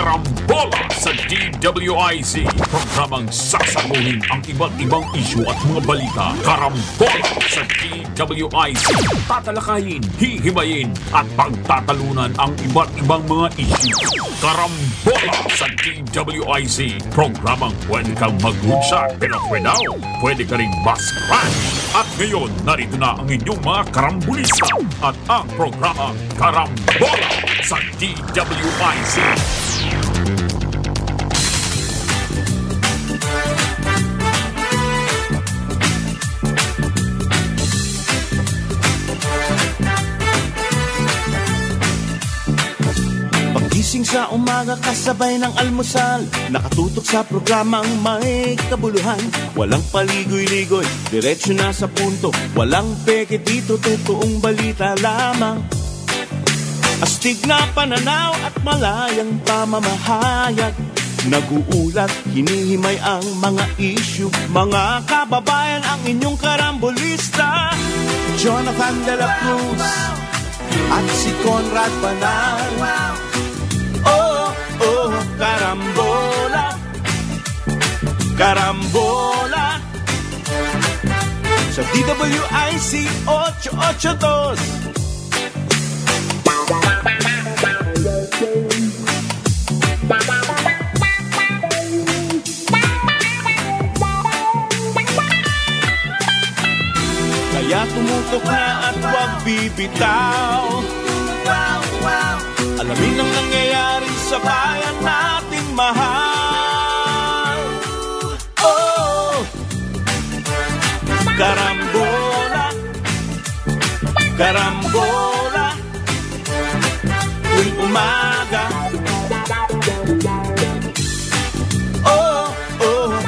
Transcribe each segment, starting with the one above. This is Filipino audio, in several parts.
Karambola sa DWIZ. Programang sasaguhin ang iba't ibang isyu at mga balita. Karambola sa DWIZ. Tatalakayin, hihimayin at pagtatalunan ang iba't ibang mga isyu. Karambola sa DWIZ. Programang pwede kang mag-good pero pwede ka rin mas-crash. At ngayon, narito na ang inyong mga karambulista at ang programang Karambola sa DWIZ. Pagising sa umaga kasabay ng almusal, nakatutok sa programang may kabuluhan. Walang paligoy-ligoy, diretso na sa punto. Walang peke dito, totoong balita lamang. Astig na pananaw at malayang pamamahayag. Naguulat, hinihimay ang mga issue. Mga kababayan, ang inyong karambulista, Jonathan de la Cruz at si Conrad Banal. Oh, karambola, karambola sa DWIZ 882. Kaya tumutok na at huwag bibitaw. Alamin ang nangyayari sa bayan nating mahal. Oh, karambola, karambola, tuwing umaga. Oh,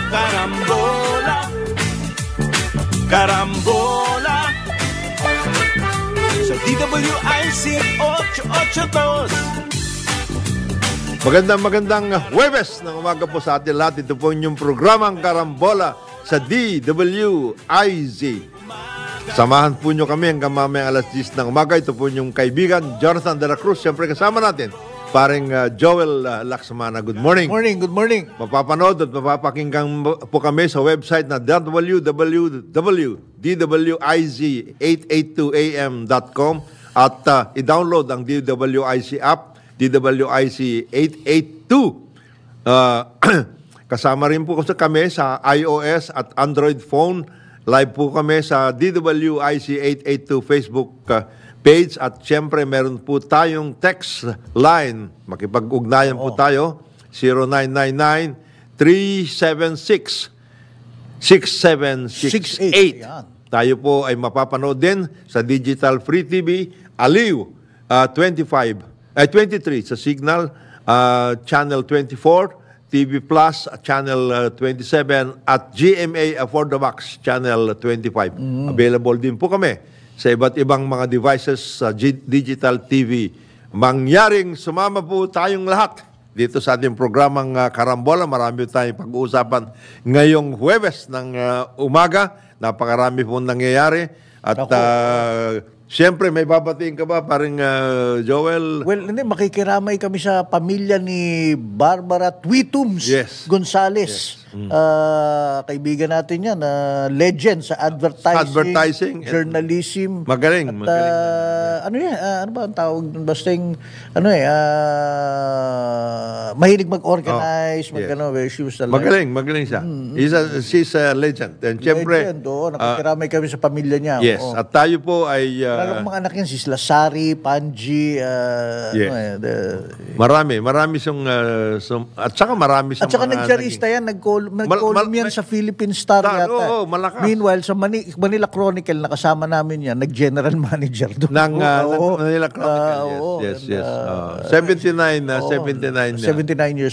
karambola, karambola sa DWIZ 882. Magandang Huwebes ng umaga po sa atin lahat. Ito po inyong programang Karambola sa DWIZ. Samahan po nyo kami hanggang mamayang alas 10 ng umaga. Ito po inyong kaibigan, Jonathan de la Cruz. Siyempre kasama natin, paring Joel Laxmana. Good morning. Good morning. Mapapanood at mapapakinggan po kami sa website na www.dwiz882am.com at i-download ang DWIZ app, DWIZ 882. Kasama rin po kami sa iOS at Android phone. Live po kami sa DWIZ 882 Facebook page. At siyempre meron po tayong text line. Makipag-ugnayan po tayo. 0999-376-6768. Tayo po ay mapapanood din sa Digital Free TV Aliw 23 sa Signal, Channel 24, TV Plus, Channel 27, at GMA For the Box, Channel 25. Available din po kami sa iba't ibang mga devices sa Digital TV. Mangyaring sumama po tayong lahat dito sa ating programang Karambola. Marami tayong pag-uusapan ngayong Huwebes ng umaga. Napakarami po nangyayari. At siyempre, may babatiin ka ba, paring Joel? Well, hindi, makikiramay kami sa pamilya ni Barbara Twitums Gonzales. Kaibigan natin yan, legend sa advertising, journalism. Magaling. Ano yan? Ano ba ang tawag? Basting, mahilig mag-organize, she was magaling siya. She's a legend. And siyempre, legend, nakikiramay kami sa pamilya niya. Yes, at tayo po ay Lalo mga anak yan, si Sari, Panji, marami siyang at saka marami siyang at saka nagjarista yan, nag-column yan sa Philippine Star yata. Malakas. Meanwhile, sa Manila Chronicle, nakasama namin yan, nag-general manager doon. Ng Manila Chronicle, yes. 79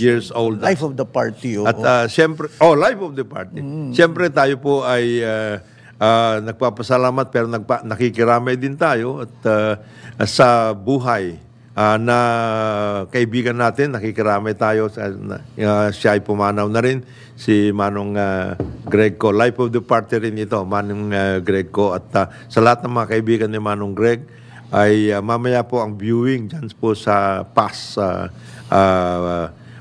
years old. Life of the party. At siyempre, life of the party. Siyempre tayo po ay nagpapasalamat pero nakikiramay din tayo at sa buhay na kaibigan natin, nakikiramay tayo. Siya ay pumanaw na rin, si Manong Greg ko. Life of the party rin ito, Manong Greg ko. At sa lahat ng mga kaibigan ni Manong Greg, ay mamaya po ang viewing dyan po sa PAS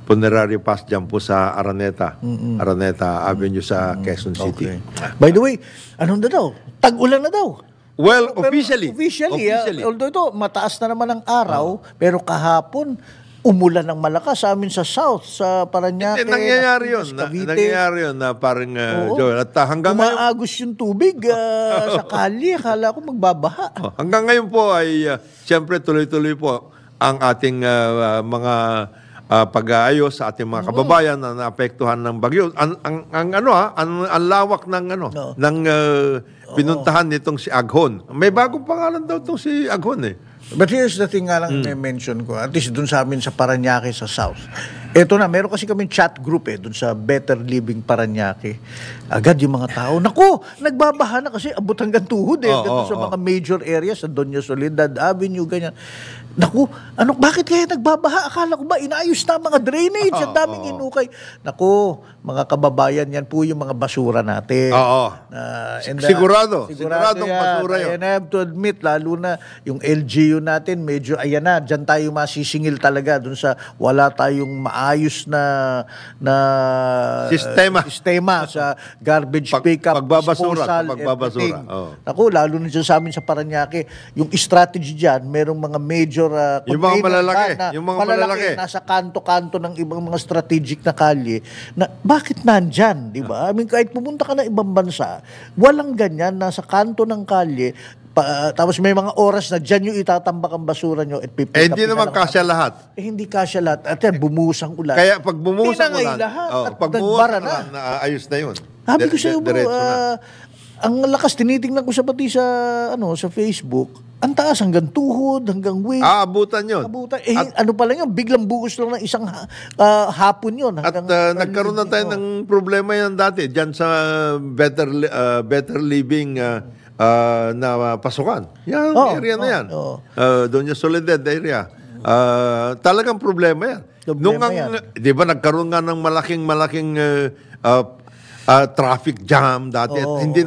Funerary Pass dyan po sa Araneta. Araneta Avenue sa Quezon City. Okay. By the way, anong na daw? Tag-ulan na daw. Well, Pero officially. although ito, mataas na naman ang araw, pero kahapon, umulan ng malakas sa amin sa south, sa Parañaque. Nangyayari yun. Cavite. Nangyayari yun na parang, Joel. At hanggang ngayon, Umaagos yung tubig sa kalye. Akala ko magbabaha. hanggang ngayon po ay, siyempre, tuloy-tuloy po ang ating mga pag-aayos sa ating mga kababayan na naapektuhan ng bagyo. Ang lawak ng pinuntahan nitong si Aghon. May bagong pangalan daw itong si Aghon eh. But here's the thing nga lang mention ko, at least dun sa amin sa Parañaque sa south. Ito na, meron kasi kami chat group dun sa Better Living Parañaque. Agad yung mga tao, naku, nagbabaha na kasi abot hanggang tuhod dun sa mga major areas, sa Doña Soledad Avenue, ganyan. Naku, bakit kaya nagbabaha? Akala ko ba, inaayos na mga drainage, ang daming inukay. Naku, mga kababayan, yan po yung mga basura natin. Siguradong yan. basura yun. And I have to admit, lalo na yung LGU natin, medyo, ayan na, dyan tayo masisingil talaga, dun sa wala tayong maayos na sistema sa garbage pickup, pagbabasura. everything. Naku, lalo na dyan sa amin sa Parañaque, yung strategy dyan, merong mga major yung mga malalaki, malalaki nasa kanto-kanto ng ibang mga strategic na kalye na bakit nandyan, di ba? I mean, kahit pumunta ka na ibang bansa, walang ganyan, nasa kanto ng kalye, tapos may mga oras na dyan yung itatambak ang basura nyo at hindi naman kasya lahat. Hindi kasya lahat. At yan, bumuhos ang ulan. Kaya pag bumuhos ang ulan, pag bumuhos ang ulan, ayos na yun. Sabi ko sa'yo, bro, ang lakas, tinitingnan ko sa pati sa Facebook, ang taas hanggang tuhod, hanggang waist. Abutan yun. Ano pala yun, biglang buhos lang ng isang hapon yun. At nagkaroon na tayo ng problema yan dati, dyan sa Better Living na pasukan. Yan, area na yan. Doña Soledad area. Talagang problema yan. Di ba nagkaroon nga ng malaking traffic jam dati. At hindi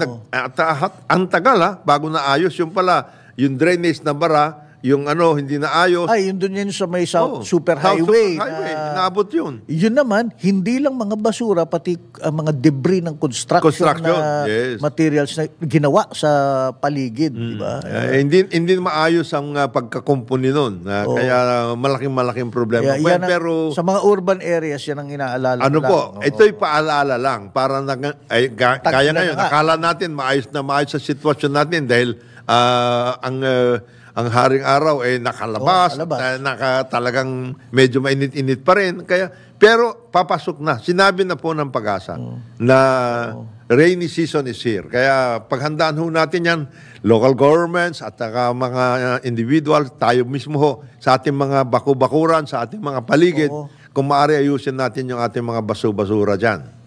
ang tagal bago naayos yung pala yung drainage na bara, yung hindi naayos. Yun doon yun sa may super highway. Inaabot yun. Yun naman, hindi lang mga basura, pati mga debris ng construction na materials na ginawa sa paligid. Diba? Hindi maayos ang pagkakumpuni nun. Kaya malaking problema. Pero sa mga urban areas, yan ang inaalala. Ito'y paalala lang. Para kaya ngayon, akala natin maayos sa sitwasyon natin dahil ang haring araw nakalabas, talagang medyo mainit-init pa rin. Pero papasok na. Sinabi na po ng Pag-asa na rainy season is here. Kaya paghandaan ho natin yan, local governments at mga individual, tayo mismo ho, sa ating mga baku-bakuran, sa ating mga paligid, kung maaari ayusin natin yung ating mga basu-basura dyan.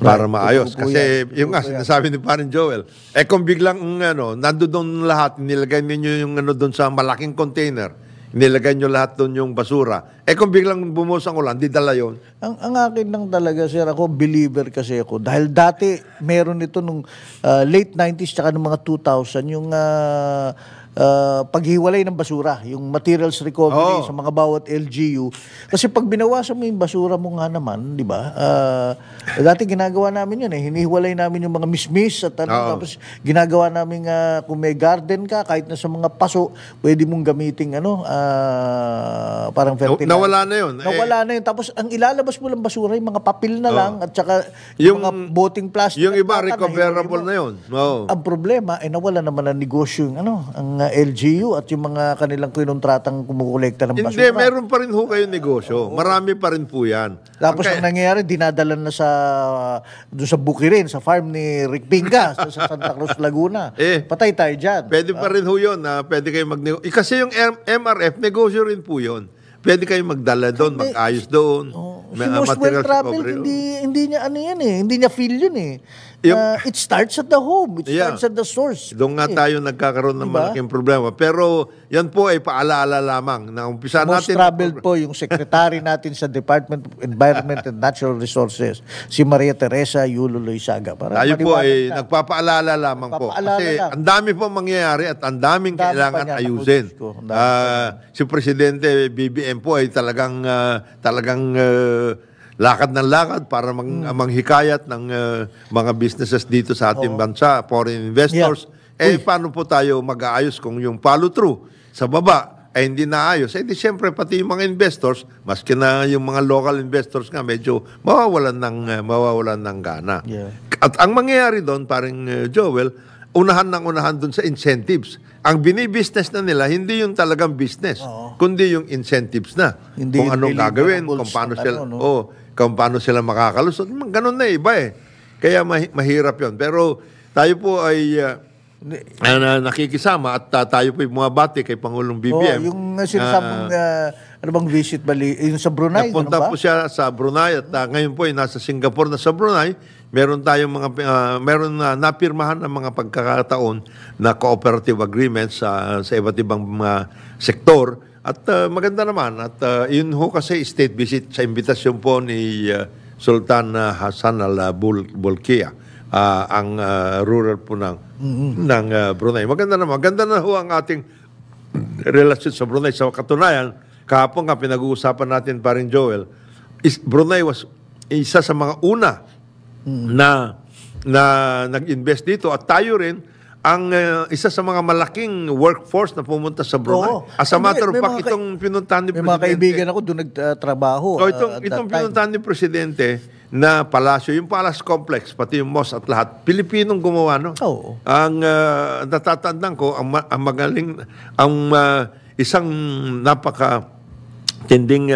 Para maayos. Kasi yung sinasabi ni Parin Joel, kung biglang nandoon lahat, nilagay ninyo yung doon sa malaking container, nilagay nyo lahat doon yung basura, kung biglang bumuhos ang ulan, di dala yun. Ang akin lang talaga, sir, ako, believer kasi ako. Dahil dati, meron ito nung late 90s tsaka nung mga 2000, yung paghiwalay ng basura, yung materials recovery sa mga bawat LGU. Kasi pag binawasan mo yung basura mo nga naman, di ba? Dati ginagawa namin yun hinihiwalay namin yung mga mismis at tapos ginagawa namin kung may garden ka, kahit na sa mga paso, pwede mong gamiting parang fertilizer. Nawala na yun. Nawala na yun. Tapos ang ilalabas mo lang basura, yung mga papel na lang at saka yung mga boting plastic. Yung iba, recoverable na yun. Ang problema, nawala naman ang negosyo yung ang LGU at yung mga kanilang kinuntratang kumukolekta ng basura. Hindi, meron pa rin ho kayong negosyo. Marami pa rin po yan. Tapos ang nangyayari, dinadalan na doon sa Bukirin, sa farm ni Rick Pinga, sa Santa Cruz, Laguna. Patay tayo dyan. Pwede pa rin ho yun. Pwede kayo magnegosyo. Kasi yung MRF, negosyo rin po yun. Pwede kayo magdala doon, mag-ayos doon. Si most well-traveled, hindi niya ano yan eh. Hindi niya feel yun eh. It starts at the home. It starts at the source. Doon nga tayo nagkakaroon ng malaking problema. Pero yan po ay paalaala lamang. Na umpisa most natin. traveled po yung secretary natin sa Department of Environment and Natural Resources, si Maria Teresa Yulo Loizaga. Tayo po ay nagpapaalala lamang po. Kasi ang dami po mangyayari at ang daming kailangan ayusin. Si Presidente BBM po ay talagang lakad ng lakad para manghikayat ng mga businesses dito sa ating bansa, foreign investors. Paano po tayo mag-aayos kung yung follow-through sa baba ay hindi naayos? Di siyempre pati yung mga investors, maski na yung mga local investors nga, medyo mawawalan ng gana. At ang mangyayari doon, parang Joel, unahan doon sa incentives. Ang binibusiness na nila, hindi yung talagang business, kundi yung incentives na. Hindi kung anong gagawin, kung paano sila makakalusot. Ganun na iba eh. Kaya mahirap yon. Pero tayo po ay nakikisama at tayo po yung mga bati kay Pangulong BBM. Yung sinasabong, ano bang visit bali? Yung sa Brunei, napunta po siya sa Brunei at ngayon po ay nasa Singapore na sa Brunei. Meron tayong meron na napirmahan ng mga pagkakataon na cooperative agreements sa iba't ibang mga sektor. At maganda naman. At yun ho kasi state visit sa imbitasyon po ni Sultan Hassan al-Bolkiah, ang ruler po ng Brunei. Maganda naman. Maganda na ho ang ating relasyon sa Brunei. Sa katunayan, kahapon nga pinag-uusapan natin pa rin, Joel, Brunei was isa sa mga una na nag-invest dito at tayo rin ang isa sa mga malaking workforce na pumunta sa Brunei. As a matter of fact, itong pinuntahan ni Presidente. May mga kaibigan ako doon nagtrabaho. Itong pinuntahan ni Presidente na palasyo, yung Palace Complex, pati yung mosque at lahat, Pilipinong gumawa, no? Ang natatandaan ko, ang magaling, isang napaka-tinding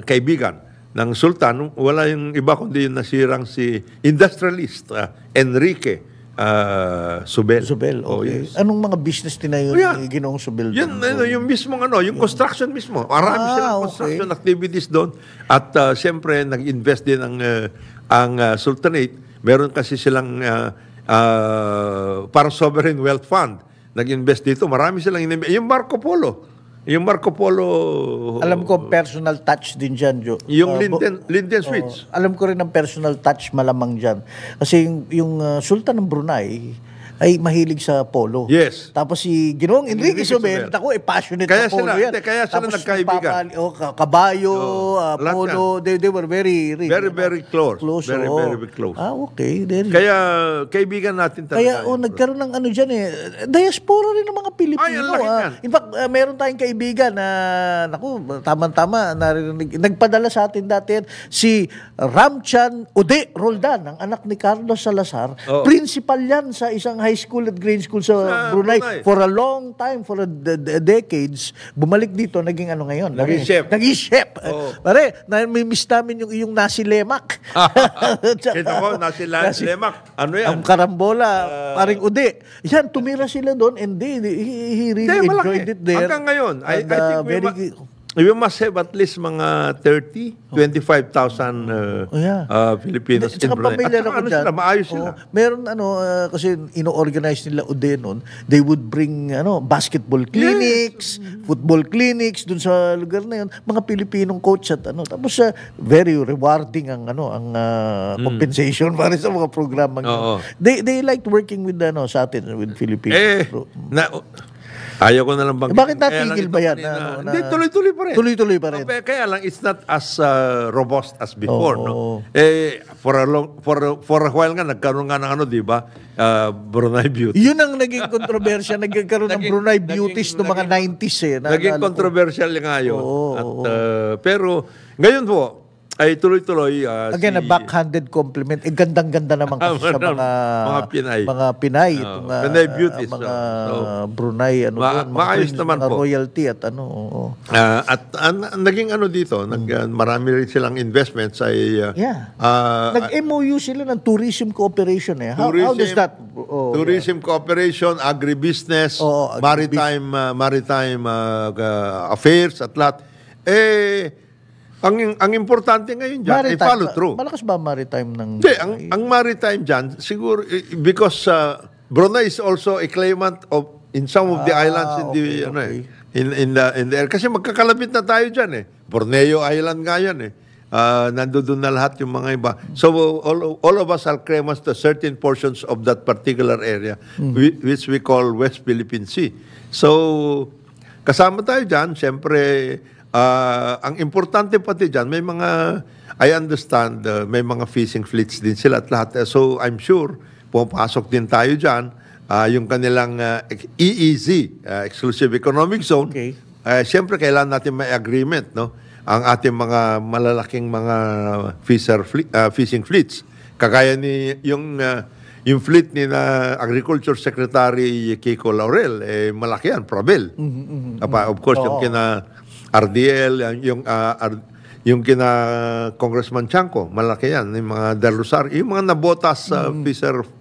kaibigan ng Sultan, wala yung iba kundi yung nasirang si industrialist, Enrique Subel. Okay. Anong mga business tinayo ni Ginoong Subel? Yung mismong yung construction mismo. Marami silang construction activities doon. At siyempre, nag-invest din ang Sultanate. Meron kasi silang parang sovereign wealth fund. Nag-invest dito. Marami silang in-invest. Yung Marco Polo. Alam ko, personal touch din dyan, Jo. Yung Linden Suites. Alam ko rin ang personal touch malamang dyan. Kasi yung Sultan ng Brunei ay mahilig sa polo. Yes. Tapos si Ginoong Enrique Subel, passionate sa polo yan. Kaya sila nagkaibigan. Kabayo, polo, they were very very close. Very close. Okay. Kaya kaibigan natin talaga. Kaya nagkaroon ng dyan diaspora rin ng mga Pilipino. In fact, meron tayong kaibigan na, tama-tama, nagpadala sa atin dati si Ramchan Ude Roldan, ang anak ni Carlos Salazar. Principal yan sa isang high school at grade school sa Brunei. For a long time, for decades, bumalik dito, naging ngayon? Naging chef. Pare, may-miss namin yung nasi lemak. Kita ko, nasi lemak. Ano yan? Ang karambola, paring Ude. Yan, tumira sila doon and he really enjoyed it there. Hanggang ngayon, I think we must have at least mga 25,000 Filipinos in Brunei. At sila, maayos sila. Meron kasi ino-organize nila Ude noon, they would bring basketball clinics, football clinics dun sa lugar na yun, mga Pilipinong coach at tapos very rewarding ang compensation para sa mga programang they liked working with sa atin, with Filipinos. Ayaw ko na lang bang... Bakit natigil ba yan? Hindi, tuloy-tuloy pa rin. Tuloy-tuloy pa rin. Kaya lang, it's not as robust as before, no? For a while nga, nagkaroon nga ng di ba? Brunei Beauty. Yun ang naging kontrobersya. Nagkaroon ng Brunei Beauties noong mga 90s Naging controversial nga yun. Pero, ngayon po, ay tuloy-tuloy. Again, a backhanded compliment. Gandang-ganda naman kasi sa mga Pinay. Mga Pinay. Pinay beauties. Mga Brunei, maayos naman po. Royalty at at naging dito, marami rin silang investments ay... Nag-MOU sila ng tourism cooperation. How does that... tourism cooperation, agribusiness, maritime affairs at lahat. ang importante ngayon dyan, ay follow through. Malakas ba maritime ng... Hindi, ang maritime dyan, siguro, because Brunei is also a claimant of, in some of the islands in the, in the air. Kasi magkakalapit na tayo dyan eh. Borneo Island nga yan eh. Nandoon na lahat yung mga iba. So, all of us are claimants to certain portions of that particular area, which we call West Philippine Sea. So, kasama tayo dyan, siyempre, ang importante pati dyan, may mga, I understand, may mga fishing fleets din sila at lahat. So, I'm sure, pumapasok din tayo dyan, yung kanilang EEZ, Exclusive Economic Zone. Okay. Siyempre, kailangan natin may agreement, no? Ang ating mga malalaking mga fishing fleets. Kagaya ni yung fleet ni na Agriculture Secretary Kiko Laurel, malaki yan, Probel. Of course, yung kina RDL, yung kina Congressman Chanco, malaki yan. Yung mga Del Rosario, yung mga nabotas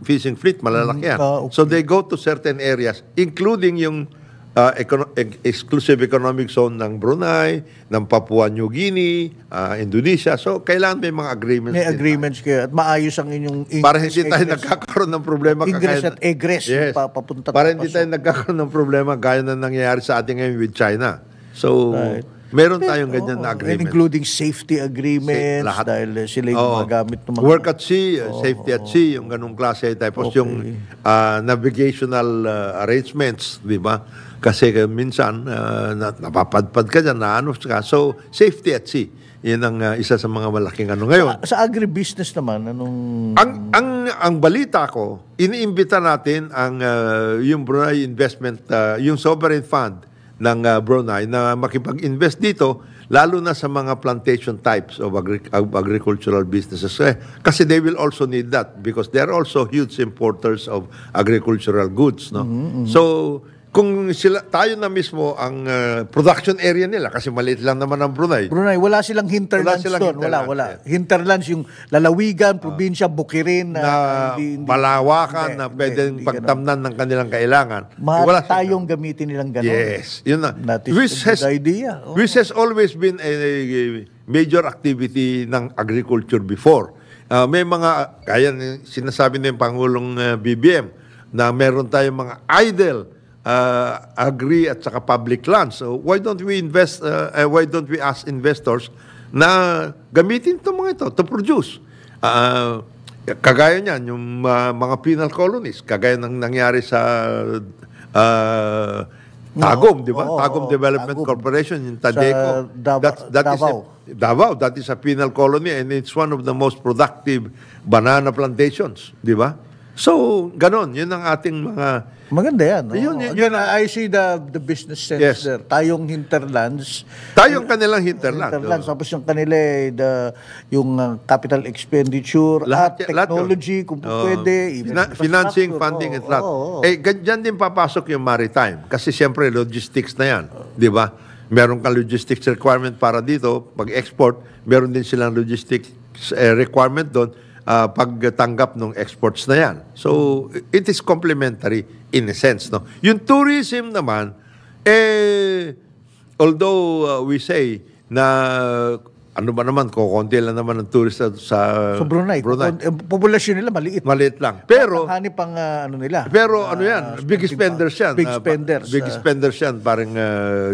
fishing fleet, malalaki yan. So they go to certain areas, including yung Exclusive Economic Zone ng Brunei, ng Papua New Guinea, Indonesia. So, kailangan may mga agreements. May agreements kayo at maayos ang inyong ingress. Para hindi tayo nagkakaroon ng problema. Ingress at egress. Yes. Papunta para hindi tayo nagkakaroon ng problema gaya na nangyayari sa atin ngayon with China. So, meron tayong ganyan na agreement. Including safety agreements, dahil sila yung magamit ng mga... Work at sea, safety at sea, yung ganung klase. Tapos yung navigational arrangements, di ba? Kasi minsan, napapadpad ka dyan, ka. So, safety at sea. Yan ang isa sa mga malaking ano ngayon. Sa agribusiness naman, anong... Ang balita ko, iniimbita natin ang yung Brunei Investment, yung sovereign fund ng Brunei na makipag-invest dito, lalo na sa mga plantation types of agricultural businesses. Kasi they will also need that because they are also huge importers of agricultural goods. No? So, kung tayo na mismo ang production area nila, kasi maliit lang naman ang Brunei. Wala silang hinterlands doon. Wala. Hinterlands, yung lalawigan, probinsya, bukirin. Na malawakan, na pwedeng pagtamnan ng kanilang kailangan. Mahal tayong gamitin nilang gano'n. Yes. Yun na. That is a good idea. Which has always been a major activity ng agriculture before. May mga, kaya sinasabi ng Pangulong BBM, na meron tayong mga idle agri at saka public lands. So why don't we ask investors na gamitin itong mga ito to produce? Kagaya niyan, yung mga penal colonies, kagaya ng nangyari sa Tagum, di ba? Tagum Development Corporation, yung Tadeco. Davao. That is a penal colony and it's one of the most productive banana plantations, di ba? So, ganon. Yun ang ating mga... Maganda yan. I see the business sense there. Tayong hinterlands. Tayong kanilang hinterlands. Tapos yung kanila, yung capital expenditure, technology, kung pwede. Financing, funding, at lahat. Dyan din papasok yung maritime. Kasi siyempre, logistics na yan. Di ba? Meron kang logistics requirement para dito. Pag-export, meron din silang logistics requirement doon. Pagtanggap ng exports na yan. So, it is complementary in a sense. No? Yung tourism naman, although we say na ano ba naman, kukunti lang naman ang tourist sa Brunei. Populasyon nila maliit. Maliit lang. Pero, hanip ang ano nila. Pero ano yan, big spenders yan. Big spenders. Big spenders yan, parang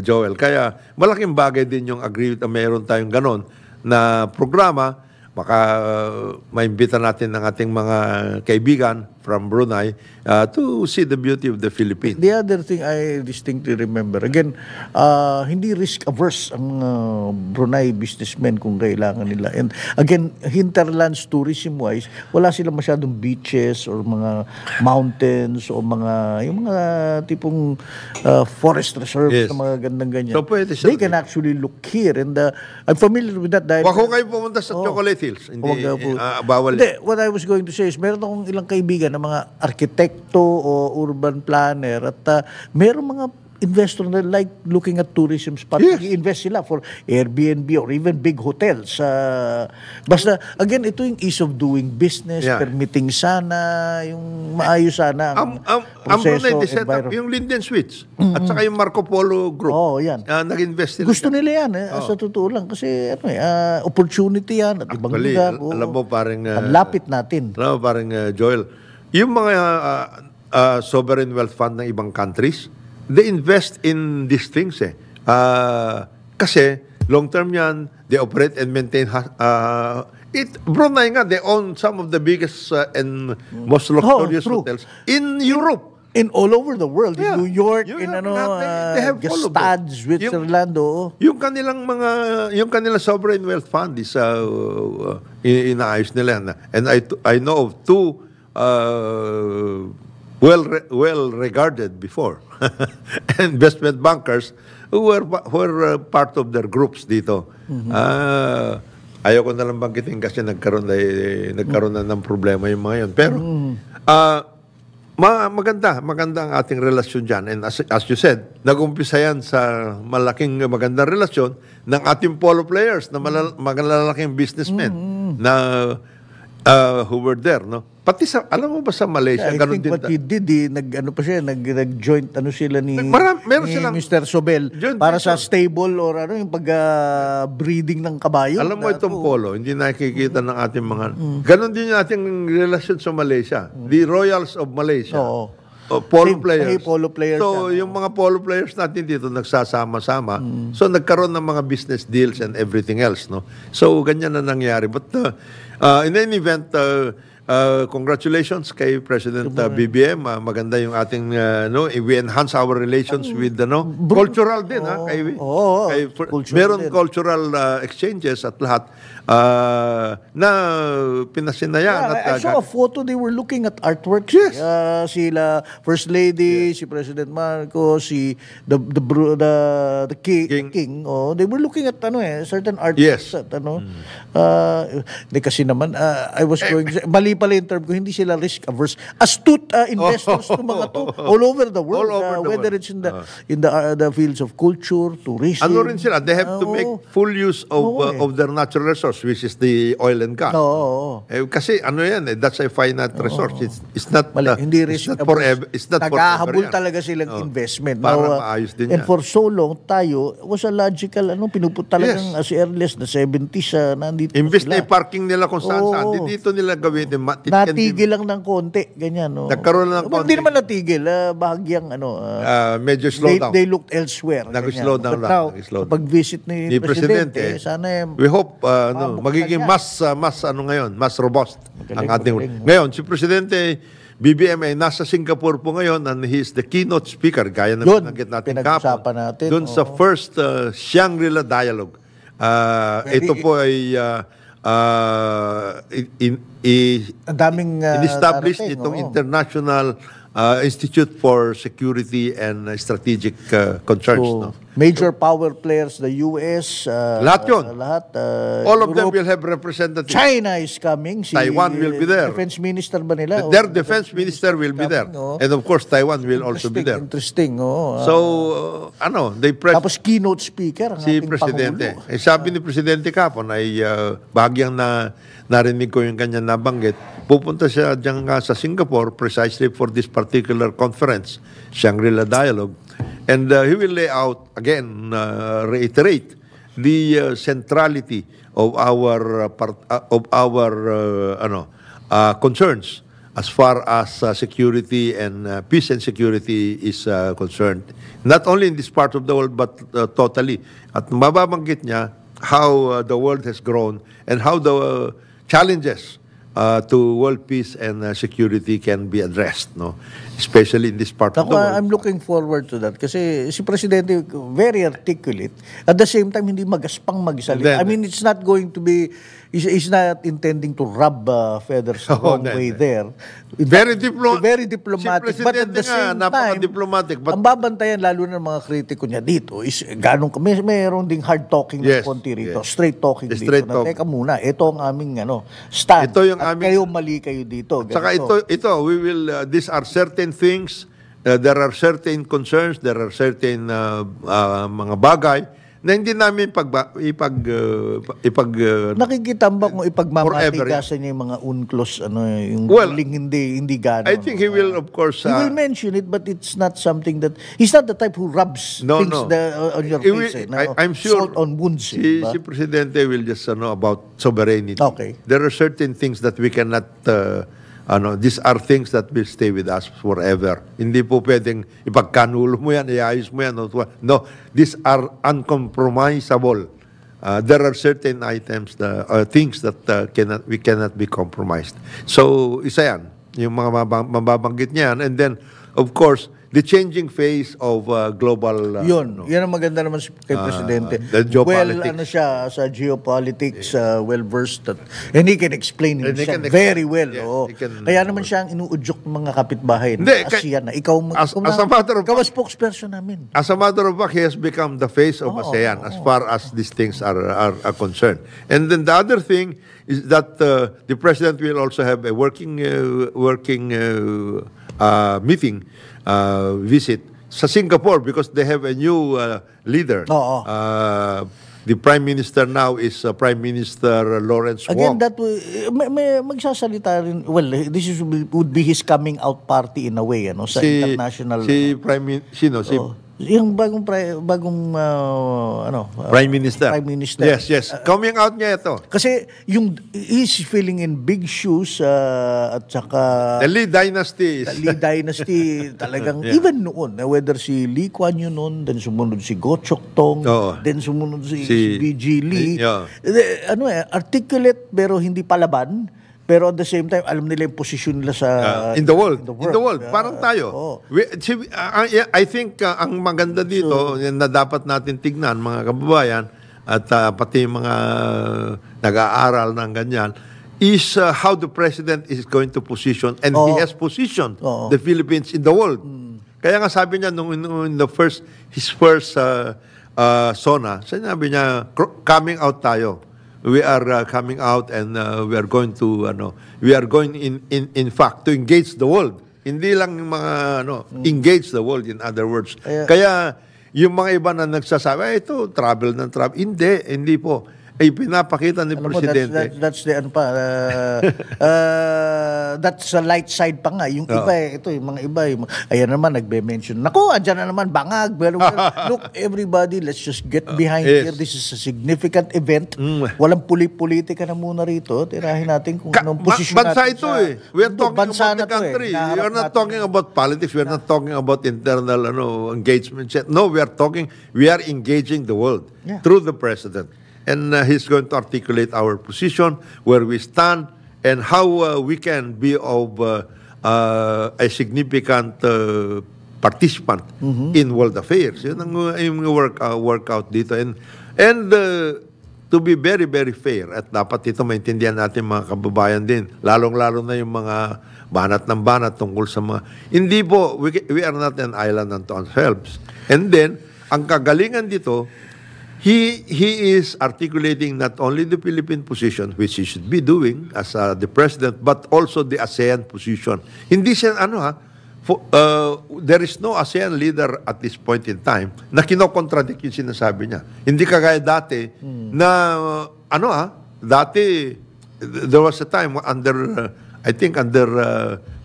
Joel. Kaya malaking bagay din yung agreement na mayroon tayong ganon na programa. Baka maimbita natin ng ating mga kaibigan from Brunei to see the beauty of the Philippines. The other thing I distinctly remember, again, hindi risk-averse ang Brunei businessmen kung kailangan nila. And again, hinterlands tourism-wise, wala silang masyadong beaches or mga mountains o yung mga tipong forest reserves na mga gandang ganyan. So, pwede they can actually look here. And I'm familiar with that. Wag ko kayo pumunta sa Chocolate Hills. Hindi, bawal. Hindi, what I was going to say is, meron akong ilang kaibigan na mga arkitekto o urban planner at meron mga investor na like looking at tourism spot. Yes. I-invest sila for Airbnb or even big hotels. Basta, again, ito yung ease of doing business, Yeah. permitting sana, yung maayos sana ang proseso, Brunei, they set up yung Linden Suites at saka yung Marco Polo Group. Oo, yan. Nag-invest sila. Gusto nila yan, sa totoo lang. Kasi, opportunity yan at ibang Actually, lugar. alam mo, parang... ang lapit natin. alam mo, parang Joel, yung mga sovereign wealth fund ng ibang countries, they invest in these things kasi long term yan, they operate and maintain Brunei nga, they own some of the biggest and most luxurious true. hotels in Europe. In all over the world, Yeah. in New York, You in have they have all of Gstaad, those. Switzerland, Yung kanilang sovereign wealth fund is inaayos nila yan. And I know of two well regarded before investment bankers who were part of their groups dito. Ayoko na lang banggitin kasi nagkaroon na ng problema yung mga yun. Pero maganda ang ating relasyon dyan. And as you said, nag-umpisa yan sa malaking magandang relasyon ng ating polo players na malalaking businessmen na who were there, no? Pati alam mo ba sa Malaysia, I ganun think din. what he did, nag-joint sila ni Meron silang Mr. Sobel joint para sa stable or yung pag-breeding ng kabayo. Alam mo itong polo, hindi nakikita ng ating mga... Ganon din yung ating relasyon sa Malaysia. The Royals of Malaysia. Oo. Polo players. Polo players So, yung mga polo players natin dito nagsasama-sama. So, nagkaroon ng mga business deals and everything else, no? So, ganyan na nangyari. But in any event, congratulations kay President BBM. Maganda yung ating we enhance our relations with cultural din meron din. cultural exchanges at lahat na pinasinayaan. I saw a photo, they were looking at artworks. Yes. Sila First Lady, si President Marcos, si the King. They were looking at certain artworks. Yes. At hindi kasi naman I was going mali pala yung term ko, hindi sila risk averse. Astute investors to mga to all over the world. All over the whether world. it's in the fields of culture, tourism. Ano rin sila, they have to make full use of their natural resource, which is the oil and gas. Kasi that's a finite resource. It's not hindi risk it's not forever. It's not naghahabol forever. talaga silang investment. Para maayos din and yan. for so long, tayo was a logical, pinuput talagang as early as the 70s, nandito Imbes sila. na i-parking nila kung saan-saan, dito nila gawin. Natigil lang ng konti, ganyan. Nagkaroon lang ng konti. Hindi naman natigil, bahagyang medyo slow down. They looked elsewhere. Nag-slow down lang. Pag-visit ni Presidente, sana we hope magiging mas ngayon, mas robust ang ating. Ngayon, si Presidente BBM ay nasa Singapore po ngayon and he is the keynote speaker, gaya na pinanggit natin pinag-usapan natin. Doon sa first Shangri-La Dialogue. Ito po ay ang daming in-establish darating, itong International Institute for Security and Strategic Concerns. Major power players, the US, lahat yun. All of them Europe, will have representatives. China is coming. Taiwan will be there. Defense minister ba nila? Their defense minister will be there. And of course, Taiwan will also be there. Interesting. So, tapos keynote speaker, ang si ating Presidente. Pangulo. Sabi ni Presidente kapon ay bahagyang narinig ko yung kanyang nabanggit. Pupunta siya dyan sa Singapore precisely for this particular conference, Shangri-La Dialogue. And he will lay out, again, reiterate the centrality of our concerns as far as security and peace and security is concerned. Not only in this part of the world, but totally. At mababanggit niya how the world has grown and how the challenges to world peace and security can be addressed, especially in this part of the world. I'm looking forward to that kasi si Presidente very articulate. At the same time, hindi magaspang magsalita. I mean, it's not going to be, he's not intending to rub feathers the wrong way there. Very diplomatic. Si But at the Presidente nga, same time, napaka-diplomatic. ang babantayan lalo ng mga kritiko niya dito is mayroon ding hard talking na konti rito. Straight talking dito. Teka muna, ito ang aming stand. Ito yung at kayo mali kayo dito. Saka ito, we will, these are certain things there are certain concerns, there are certain mga bagay na hindi namin Nakikitambak mo Forever. ipagmamatigasan niya yung mga UNCLOS, yung Well, ruling hindi gano'n. I think he will, of course, He will mention it, but it's not something that... He's not the type who rubs No, things no. on your He face. will- I'm sure Salt on wounds. si Presidente will just know about sovereignty. Okay. There are certain things that we cannot, these are things that will stay with us forever. Hindi po pwedeng ipagkanulo mo yan, iayos mo yan. No, these are uncompromisable. There are certain items, things that we cannot be compromised. So, isa yan. Yung mga mababanggit niyan. And then, of course, the changing face of global... Yan ang maganda naman kay Presidente. the geopolitics. Well, siya sa geopolitics, well-versed. And he can explain And he himself can very explain, well. yes, oo. he can- Kaya naman siya ang inuudyok ng mga kapitbahay. Hindi, ASEAN na. Ikaw as a matter of ikaw ang spokesperson namin. As a matter of fact, he has become the face of ASEAN as far as these things are concerned. And then the other thing is that the president will also have a working meeting, visit sa Singapore because they have a new leader. Oo. The Prime Minister now is Prime Minister Lawrence Again, Wong. that may magsasalita rin. Well, this would be his coming out party in a way, sa international. Yung bagong Prime Minister. Prime Minister. Yes. Coming out niya ito. Kasi he's filling in big shoes at saka The Lee Dynasty. Lee Dynasty talagang even noon, whether si Lee Kuan Yew noon, then sumunod si Goh Chok Tong, Oo. then sumunod si Si- BG Lee. Yeah. Articulate pero hindi palaban. Pero at the same time, alam nila yung posisyon nila sa... In the world. Yeah. Parang tayo. Oo. I think ang maganda dito na dapat natin tignan, mga kababayan, at pati mga nag-aaral ng ganyan, is how the president is going to position, and he has positioned the Philippines in the world. Kaya nga sabi niya, nung his first SONA, sinabi niya, coming out tayo. We are coming out and we are going to in fact to engage the world. Hindi lang yung mga engage the world, in other words. Kaya yung mga iba na nagsasabi, ito travel. Hindi po. Pinapakita ni Presidente. That's the that's the light side pa nga. Yung iba yung mga iba. Ayan naman, nagbe-mention. Naku, andyan na naman, bangag. Pero, look, everybody, let's just get behind here. This is a significant event. Walang politika na muna rito. Tirahin natin kung anong posisyon Bansa natin ito We are talking bansa about the na to country. We are not Naharap talking about politics. We are not talking about internal engagement. No, we are engaging the world through the president. And he's going to articulate our position, where we stand, and how we can be of a significant participant in world affairs. Yun ang workout dito. And to be very, very fair, at dapat ito maintindihan natin mga kababayan din, lalong-lalo na yung mga banat ng banat tungkol sa mga... Hindi po, we are not an island unto ourselves. And then, ang kagalingan dito, he is articulating not only the Philippine position, which he should be doing as the president, but also the ASEAN position. Hindi siya, there is no ASEAN leader at this point in time na kinokontradict yung sinasabi niya. Hindi kagaya dati na, dati, there was a time under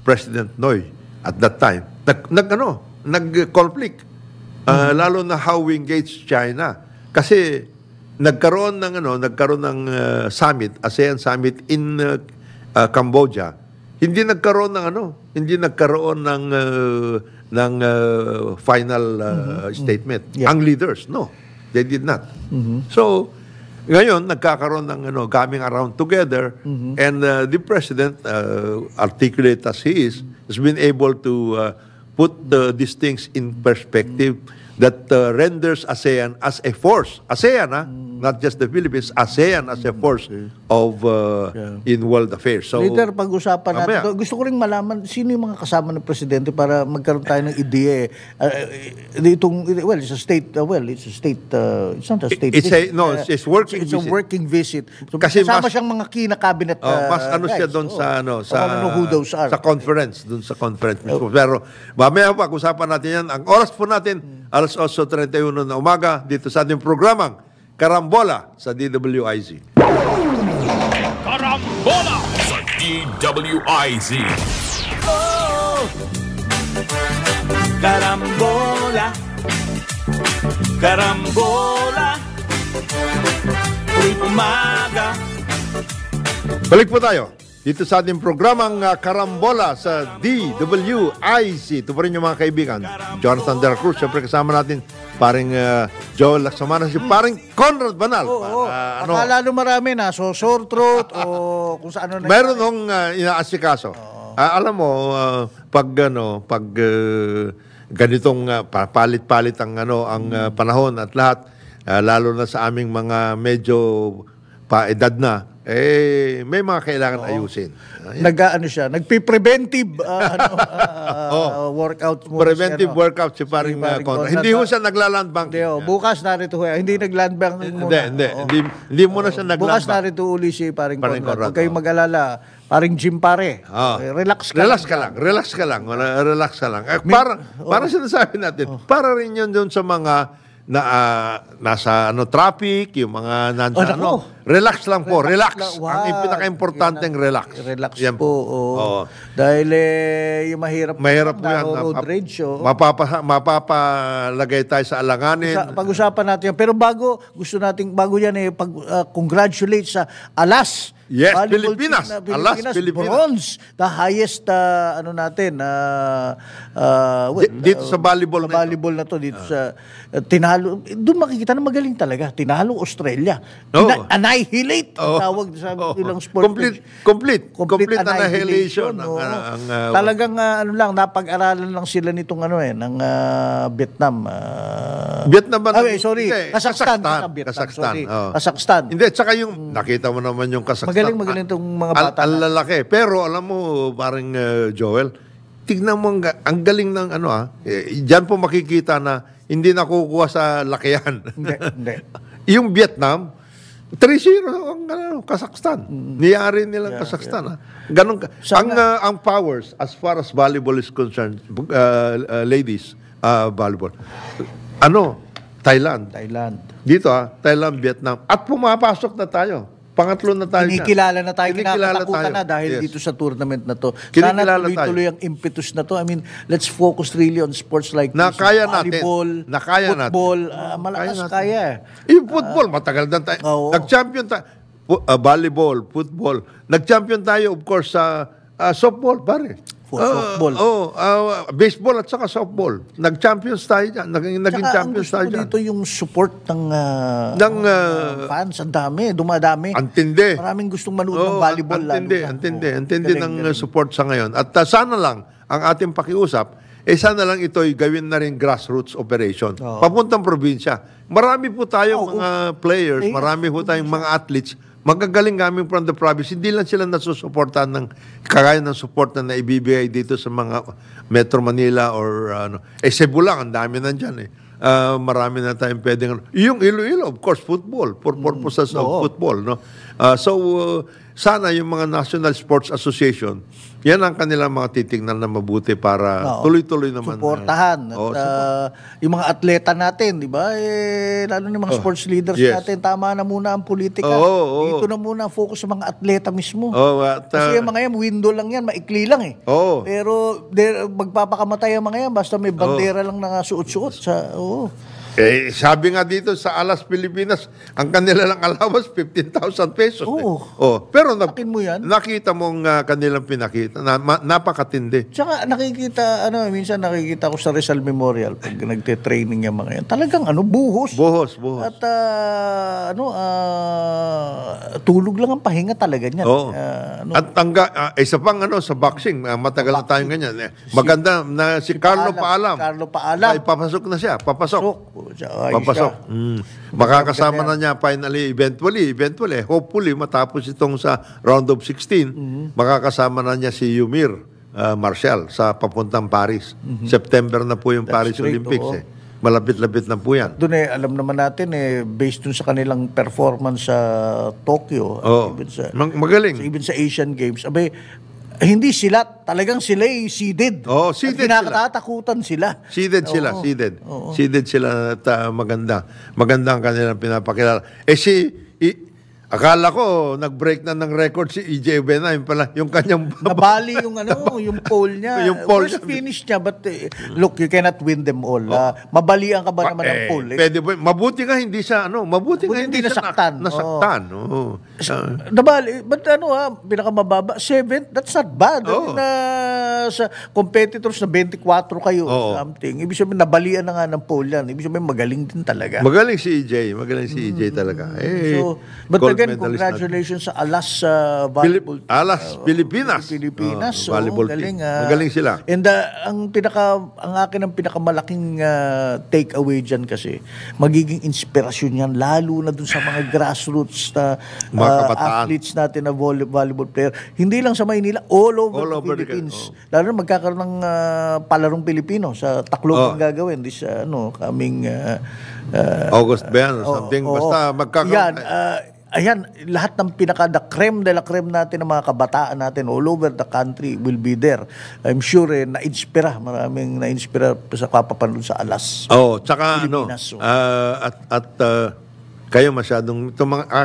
President Noy at that time, nag-conflict. Lalo na how we engage China. Kasi nagkaroon ng summit, ASEAN summit in Cambodia. Hindi nagkaroon ng final statement. Yeah. Ang leaders, no. They did not. So, ngayon nagkakaroon ng coming around together, and the president, articulate as he is, has been able to put these things in perspective that renders ASEAN as a force. ASEAN, not just the Philippines, ASEAN as a force of in world affairs. So, Later, pag-usapan natin mamaya. to. Gusto ko rin malaman sino yung mga kasama ng presidente para magkaroon tayo ng ideya. It's a state, it's not a state It's visit. it's working It's a visit. working visit. So, Kasi kasama mas- siyang mga key na cabinet mas ano siya guys. doon sa who those are. sa conference, doon sa conference mismo. Pero mamaya pag-usapan natin yan. Ang oras po natin, alas 8:31 na umaga dito sa ating programang Karambola sa DWIZ. Karambola sa DWIZ. Karambola, karambola, tuwing umaga. Balik po tayo dito sa ating programang Karambola sa DWIZ. Ito pa rin yung mga kaibigan. Jonathan De La Cruz, siyempre kasama natin paring Joel Lacsamana, si paring Conrad Banal. Akala nyo marami na, so sore throat o kung saan ano. Meron nung inaasikaso. Alam mo, pag ganitong palit-palit ang panahon at lahat, lalo na sa aming mga medyo paedad na, may mga kailangan ayusin. Nagpi-preventive workout mo. Preventive workout si paring paring Conrad. Conrad. Hindi ho siya nagla-land bank. Bukas narito hindi nagland bank muna. Hindi muna siya nagland Bukas bank. narito uli si paring Paring Conrad. Conrad, Huwag kayong mag-alala. Paring gym pare. Relax ka. Relax ka lang. Relax ka lang. Para sinasabi natin, para rin yun doon sa mga nasa traffic, yung mga relax lang po, relax. Ang pinaka-importanteng relax. Relax Yan po. Dahil yung mahirap po yan. road rage. Mapapalagay tayo sa alanganin. Pag-usapan natin yan. Pero bago yan congratulate sa Alas. Yes, Volleyball Pilipinas. team na Alas, Pilipinas. Bronze. The highest, Dito sa volleyball na ito. volleyball na to. Dito sa, tinalo. Doon makikita na magaling talaga. Tinalo Australia. Annihilate. Ang tawag sa ilang sport. Complete annihilation. Talagang, napag-aralan lang sila nitong ng Vietnam. Vietnam ba? Kazakhstan. Hindi, tsaka yung, nakita mo naman yung Kazakhstan. Magaling itong mga bata. Ang lalaki. Pero alam mo, parang Joel, tignan mo ang galing ng diyan po makikita na hindi nakukuha sa lakihan. Hindi. Yung Vietnam, 3-0 ang Kazakhstan. Niyari nilang Kazakhstan. Ganun ang powers as far as volleyball is concerned, ladies volleyball. Thailand. Dito Thailand, Vietnam. At pumapasok na tayo. Pangatlo na tayo. Kinikilala na tayo. Kinakatakutan na dahil dito sa tournament na to. Sana tuloy-tuloy ang impetus na to. I mean, let's focus really on sports like volleyball, football. Malakas kaya. Yung football, matagal na tayo. Nag-champion tayo. Volleyball, football. Nag-champion tayo, of course, sa softball, pare. Softball. Baseball at saka softball. Nag-champions tayo dyan. Naging champions tayo dyan. Dito yung support ng fans. Ang dami. Dumadami. Antindi. Maraming gustong manood ng volleyball. Antindi ng support sa ngayon. At sana lang, ang ating pakiusap, sana lang ito'y gawin na rin grassroots operation. Papuntang probinsya. Marami po tayong mga players, marami po tayong mga athletes, magagaling gaming from the province. Hindi lang sila nasusuportahan ng kagaya ng support na naibibigay dito sa mga Metro Manila or Cebu lang, ang dami nandyan marami na tayong pwedeng yung Iloilo, of course, football, for purposes of football, no? Sana yung mga National Sports Association, yan ang kanilang mga titignan na mabuti para tuloy-tuloy naman. Suportahan. Yung mga atleta natin, di ba? Lalo yung mga sports leaders natin, tama na muna ang politika. Dito na muna ang focus sa mga atleta mismo. Kasi yung mga yan, window lang yan, maikli lang eh. Pero magpapakamatay ang mga yan, basta may bandera lang na suot-suot. Sabi nga dito sa Alas Pilipinas, ang kanila lang allowance 15,000 pesos. Pero nakita mong kanilang pinakita, napakatindi. Tsaka minsan nakikita ko sa Rizal Memorial pag nagte-training yung mga yan. Talagang buhos. Buhos. At tulog lang ang pahinga talaga niyan. At isa pang sa boxing, matagal na tayong ganyan. Maganda na si Carlo Paalam. Ay, papasok na siya. Papasok. Ayos Papasok. siya. Makakasama na niya finally, eventually, hopefully, matapos itong sa round of 16, makakasama na niya si Yumir Marshall sa papuntang Paris. September na po yung Paris great, Olympics. oo. Malapit-lapit na po yan. Doon alam naman natin based dun sa kanilang performance sa Tokyo, Magaling. even sa Asian Games, hindi sila, talagang sila seeded. Oo, seeded at kinakatakutan sila. Seeded sila, Oo. seeded. Oo. Seeded sila at maganda. Maganda ang kanilang pinapakilala. Akala ko, nag-break na ng record si EJ Benaim pala, yung kanyang Nabali yung yung pole niya. Yung pole First niya. finish niya, but look, you cannot win them all. Mabalian ka ba naman ng pole? Pwede po. Mabuti nga hindi siya, mabuti nga hindi siya nasaktan. nasaktan. Oo. Nabali, but pinakamababa, 7th, that's not bad. Oo. Sa competitors na 24 kayo, Oo. something. Ibig sabihin, nabalian na nga ng pole yan. Ibig sabihin, magaling din talaga. Magaling si EJ. talaga. But gold again, medalist congratulations sa Alas volleyball. Pilipinas. Pilipinas. Volleyball galing, team. Magaling sila. And ang akin ang pinakamalaking take away dyan kasi, magiging inspirasyon yan, lalo na dun sa mga grassroots na Mga kabataan. athletes natin na volleyball player. Hindi lang sa Maynila, all over the Philippines. Lalo na magkakaroon ng palarong Pilipino sa Tacloban gagawin. This coming August ba yan? Something. Basta magkakaroon. Ayan, lahat ng the creme de la creme natin ng mga kabataan natin all over the country will be there. I'm sure maraming na-inspira sa kapapanood sa Alas. Tsaka Pilipinas, kayo masyadong,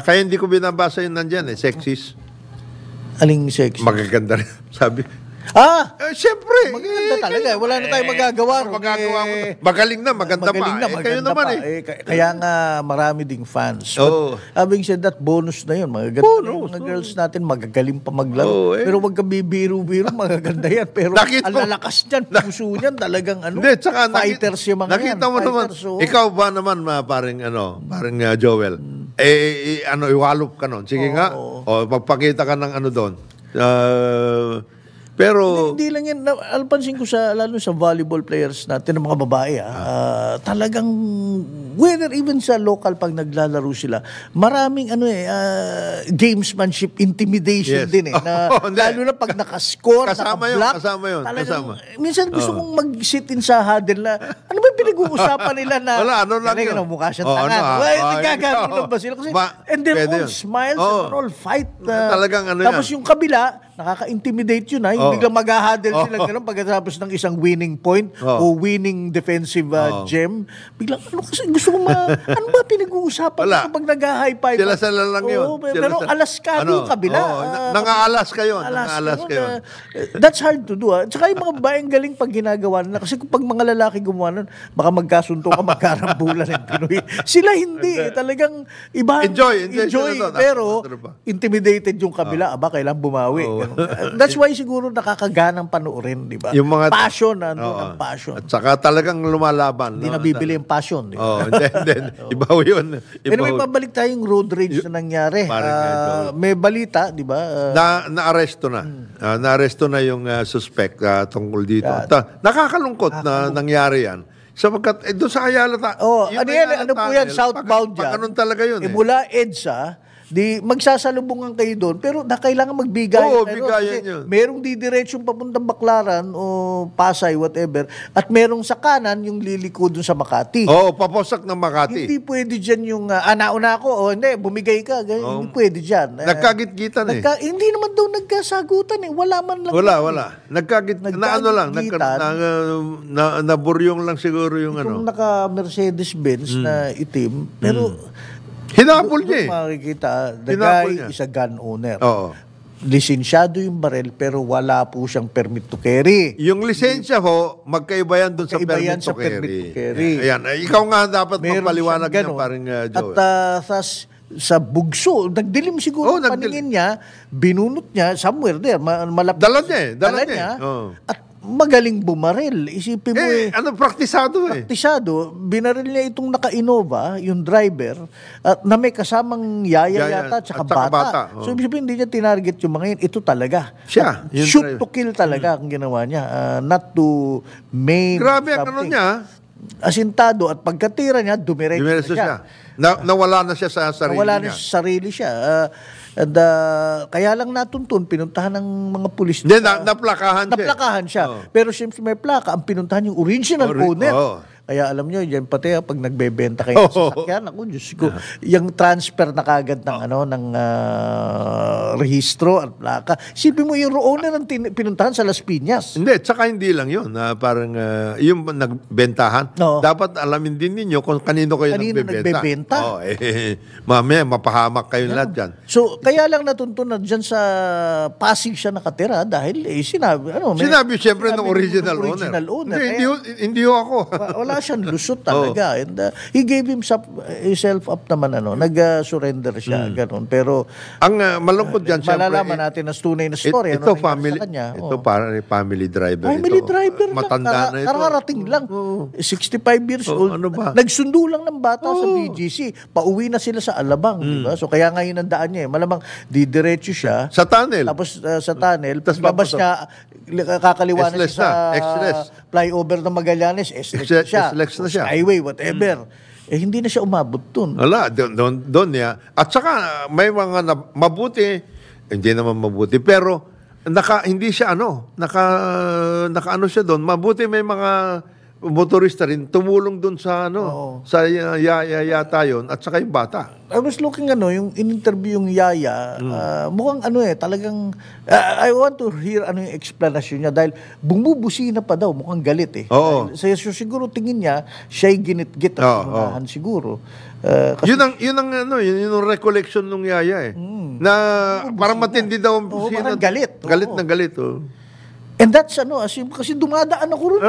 kaya hindi ko binabasa yun nandyan sexist. Aling sexy? Magaganda rin. Sabi, siyempre. Maganda talaga. Wala na tayong magagawa. Magagawa mo. Magaling na, maganda pa. Kayo naman Kaya nga marami ding fans. Oo. But having said that, bonus na yun. Magaganda yung mga girls natin, magagaling pa maglaro. Pero wag ka bibiro-biro, magaganda yan. Pero ang lalakas niyan, puso niyan, talagang fighters yung mga yan. Nakita mo naman, ikaw ba naman, parang Joel, iwalop ka nun. Sige nga, magpakita ka ng doon. Pero hindi lang yan. Alpansin ko lalo sa volleyball players natin, ng mga babae, talagang whether even sa local pag naglalaro sila, maraming gamesmanship, intimidation din lalo na pag nakascore, nakablock. Kasama yun. Minsan gusto kong mag-sit in sa huddle na, ano ba yung pinag-uusapan nila na wala, lang yun. Mukha siyang tangan. Nagkagano lang ba sila? Kasi, and they're all smiles and all fight. Talagang tapos yung kabila, nakaka-intimidate yun biglang mag-huddle sila gano'n pagkatapos ng isang winning point o winning defensive gem. Biglang, kasi gusto ko ano ba pinag-uusapan kapag nag-high five? Sila lang yun. Pero alaskado yung kabila. Nang-aalas kayo. That's hard to do. Tsaka yung mga babaeng galing pag ginagawa nila. Kasi kung pag mga lalaki gumawa nun, baka magkasunto ka, magkarambulan ng Pinoy. Sila hindi. Talagang iba. Enjoy. Pero intimidated yung kabila. Kailangan bumawi. That's why siguro nakakaganang panoorin, di ba? Yung mga passion, ang passion. At saka talagang lumalaban. Hindi nabibili yung passion, di ba? Then, iba yun. Anyway, pabalik tayong road rage na nangyari. May balita, di ba? Na-aresto na. Na-aresto na yung suspect tungkol dito. Nakakalungkot na nangyari yan. Sapagkat, doon sa Ayala, ano po yan, southbound yan. Ganun talaga yun. Mula EDSA, magsasalubungan kayo doon, pero kailangan magbigayan. Bigayan yun. Merong didiretsyon papuntang Baclaran o Pasay, whatever, at merong sa kanan yung liliko doon sa Makati. Paposak ng Makati. Hindi pwede dyan yung, nauna ako, hindi, bumigay ka. Hindi pwede dyan. Nagkagit-gitan Hindi naman daw nagkasagutan Wala man lang. Wala. Naburyong lang siguro yung Kung naka-Mercedes-Benz na itim, pero hinapol niya makikita, the guy is a gun owner. Lisensyado yung barel pero wala po siyang permit to carry. Yung lisensya magkaiba yan doon sa permit to carry. Ayan, ikaw nga dapat magpaliwanag niya parang Joe. At sa bugso, nagdilim siguro paningin niya, binunot niya somewhere there, malapit. Dala niya. At magaling bumaril. Isipin mo praktisado Praktisado. Binaril niya itong naka-Innova, yung driver, at na may kasamang yaya yata, tsaka bata. So, ibig sabihin, hindi niya tinarget yung mga yun. Ito talaga. Siya. Shoot to kill talaga ang ginawa niya. Not to maim grabe ang niya. asintado at pagkatira niya, dumiretso na Dumiretso siya. Nawala na siya sa sarili Wala na niya. sa sarili siya. Kaya lang natuntun, pinuntahan ng mga pulis. Hindi, naplakahan siya. Naplakahan siya. Oo. Pero siyempre may plaka, ang pinuntahan yung original owner. Oo. Kaya alam nyo, yan pati pag nagbebenta kayo ng sasakyan, ako, Diyos ko, yung transfer na kagad ng, ng rehistro at plaka. Sipin mo, yung owner ang pinuntahan sa Las Piñas. Hindi, tsaka hindi lang yun. Parang yung nagbentahan, Oo. dapat alamin din ninyo kung kanino kayo Kanino nagbebenta. Oh, mamaya, mapahamak kayo lahat dyan. So, kaya lang natuntun na dyan sa Pasig siya nakatira dahil sinabi, Sinabi siyempre ng original owner. Kaya, Hindi ho ako. wala siyang lusot talaga. And he gave himself up naman, nag-surrender siya, ganun. Pero, Ang malungkot dyan, siyempre, malalaman natin ang tunay na story. ito, nangyari family, sa kanya. ito family driver. Family ito. driver Matanda lang. na ito. Kararating lang. 65 years old. ano ba? Nagsundo lang ng bata sa BGC. Pauwi na sila sa Alabang. Diba? So, kaya ngayon ang daan niya. Malamang didiretso siya. Sa tunnel. Tapos sa tunnel, Tas labas papasok. niya, kakaliwa na S-less siya sa na, X-less. flyover ng Magallanes, S-less na siya. S-less na siya. Skyway, whatever. Hindi na siya umabot dun. Wala, doon niya. At saka, may mga mabuti, hindi naman mabuti, pero hindi siya naka siya doon. Mabuti may mga motorista rin tumulong doon sa sa yata yun at saka yung bata. I was looking yung in-interview yung Yaya, mukhang talagang I want to hear yung explanation niya dahil bumubusina pa daw, mukhang galit Oo. Dahil, siguro tingin niya siya'y ginit-git at pinunahan siguro. Kasi, Yun ang recollection nung Yaya na parang matindi daw ang Oo, busina. parang galit. Galit Oo. na galit. and that's kasi dumadaan ako rin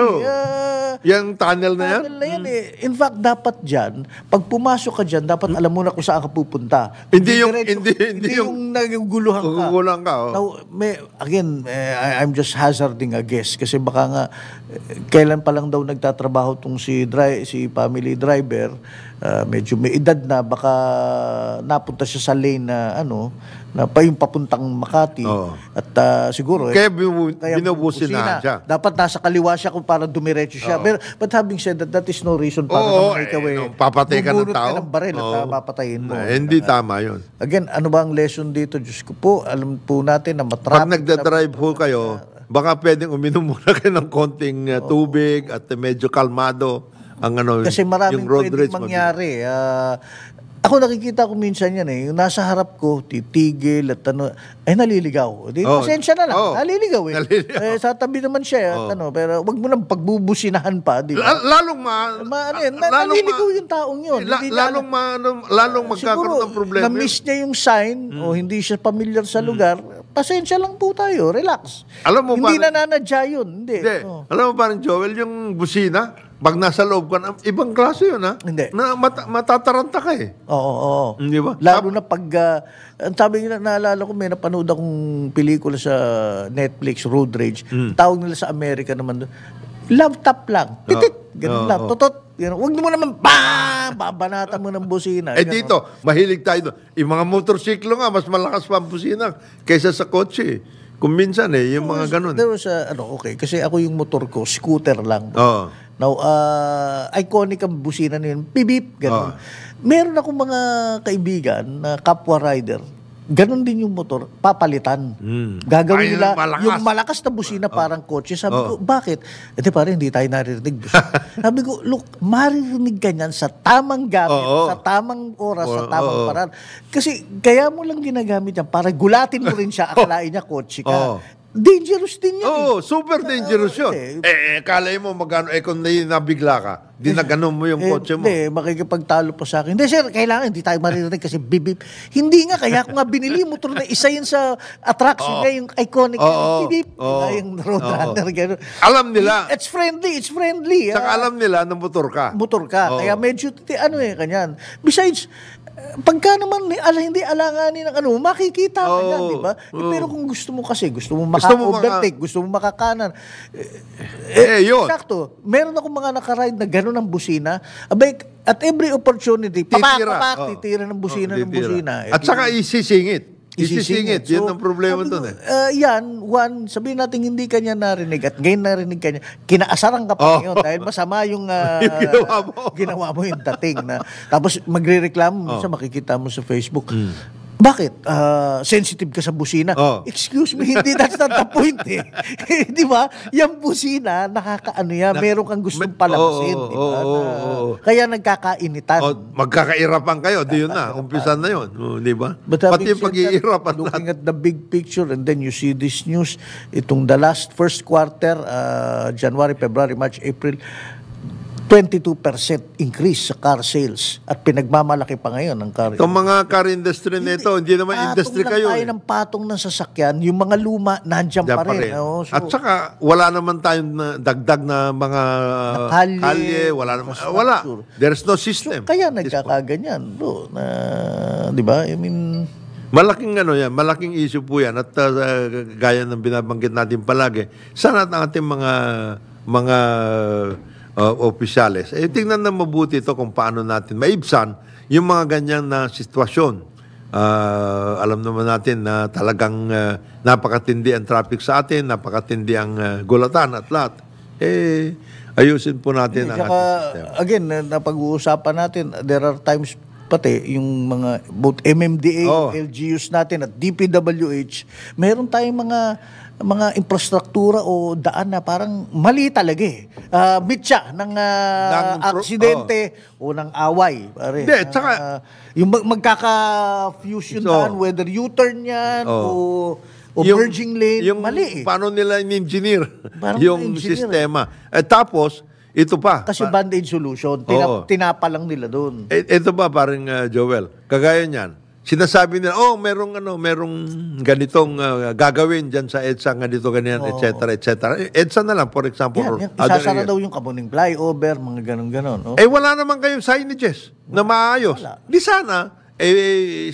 Yung tunnel na yan? Tunnel na yan In fact, dapat dyan, pag pumasok ka dyan, dapat alam mo na kung saan ka pupunta. Hindi yung naguguluhan ka. Naguguluhan ka. Now, again, I'm just hazarding a guess kasi baka nga, kailan pa lang daw nagtatrabaho tong si family driver, medyo may edad na, baka napunta siya sa lane na na yung papuntang Makati. At siguro Kaya binubusinahan siya. dapat nasa kaliwa siya kung para dumiretso siya. But having said that is no reason para naman ikaw papatay ka ng tao. ka ng baril at papatayin mo. Hindi tama yun. Again, ano ba ang lesson dito? Diyos ko po, alam po natin na Pag matraffic. nagda-drive ho kayo, baka pwedeng uminom muna kayo ng konting tubig at medyo kalmado ang Kasi maraming yung road pwedeng rage mangyari. Ako nakikita ko minsan yan yung nasa harap ko, titigil at naliligaw. Pasensya na lang, naliligaw Naliligaw. sa tabi naman siya, pero wag mo nang pagbubusinahan pa, di ba? Lalong naliligaw yung taong yun. lalong magkakaroon ng problema. Na-miss niya yung sign o hindi siya familiar sa lugar, pasensya lang po tayo, relax. Alam mo hindi ba, nananadya yun. Hindi. Alam mo parang Joel, yung busina, pag nasa loob ka, ibang klase yun, ha? Hindi. Na matataranta ka Oo. Di ba? Lalo na pag, ang sabi nila, naalala ko, may napanood akong pelikula sa Netflix, Road Rage. Tawag nila sa Amerika naman, love tap lang. Titit. Ganun lang. Totot. Huwag mo naman, bam! Babanatan mo ng busina. Dito, mahilig tayo doon. Yung mga motorsiklo nga, mas malakas pa ang busina kaysa sa kotse. Kung minsan yung mga ganun. There was okay. Kasi ako yung motor ko, scooter lang. Now, iconic ang busina na yun. Pibip, gano'n. Meron akong mga kaibigan na kapwa rider. Ganon din yung motor, papalitan. Gagawin nila yung malakas na busina parang kotse. Sabi ko, bakit? Parang hindi tayo naririnig. Sabi ko, look, maririnig ka niyan sa tamang gamit, sa tamang oras, sa tamang paraan. Kasi kaya mo lang ginagamit yan para gulatin mo rin siya, akalain niya kotse ka. Dangerous din yan. Super dangerous yun. Kalay mo magano, kung nabigla ka, dinaganon mo yung kotse mo. Hindi, makikipagtalo pa sa akin. Hindi, sir, kailangan, hindi tayo maririnig kasi bibip. Hindi nga, kaya ako nga binili motor na isa yun sa attraction niya, yung iconic bibip. Yung road runner, gano'n. Alam nila. It's friendly. Saka alam nila na motor ka. Kaya medyo, kanyan. Besides, pagka naman hindi alanganin ng makikita ka yan, di ba? Pero kung gusto mo maka-overtake, gusto mo makakanan. Yun. Sakto. Meron akong mga nakaride na gano'n ang busina. Abay, at every opportunity, titira ng busina ng busina. At saka isisingit. Isisingit. Yun ang problema sabi doon ko, yan, sabihin natin hindi kanya narinig at ngayon narinig kanya, kinaasaran ka pa ngayon dahil masama yung, ginawa mo yung dating na. Tapos magre-reklamo, makikita mo sa Facebook. Bakit? Sensitive ka sa busina. Excuse me, hindi that's not the point eh. Di ba? Yung busina, nakakaano yan, meron kang gustong palabasin. Kaya nagkakainitan. Magkakairapan kayo, di yun na. Umpisan na yun. Di ba? Pati yung pag-iirapan looking at the big picture and then you see this news, itong the first quarter, January, February, March, April, 22% increase sa car sales at pinagmamalaki pa ngayon ng car. Itong mga car industry nito, hindi naman industry kayo. Tayo ng patong ng sasakyan, yung mga luma, nandiyan pa rin. So, at saka, wala naman tayong dagdag na mga kalye, wala. There's no system. So, kaya nagkakaganyan. Di ba? I mean, malaking malaking issue po yan at gaya ng binabanggit natin palagi. Sana ang ating mga opisyales. Tingnan na mabuti ito kung paano natin maibsan yung mga ganyan na sitwasyon. Alam naman natin na talagang napakatindi ang traffic sa atin, napakatindi ang gulatan at lahat. Ayusin po natin ang ating system. Again, napag-uusapan natin, there are times pati yung mga both MMDA, LGUs natin at DPWH, meron tayong mga infrastruktura o daan na parang mali talaga eh. Mitya ng aksidente o ng away. Hindi, tsaka yung magkaka-fuse yung daan, whether U-turn yan o merging lane, mali eh. Paano nila in-engineer yung sistema. Tapos, ito pa. Kasi band-aid solution. Tinapa lang nila doon. Ito pa, parang Joel. Kagaya niyan. Sinasabi nila, merong ganitong gagawin dyan sa EDSA, ganito, ganyan, etc., etc. EDSA na lang, for example. Isasara daw yung Kamuning flyover, mga ganon-ganon. Wala naman kayong signages na maayos. Di sana,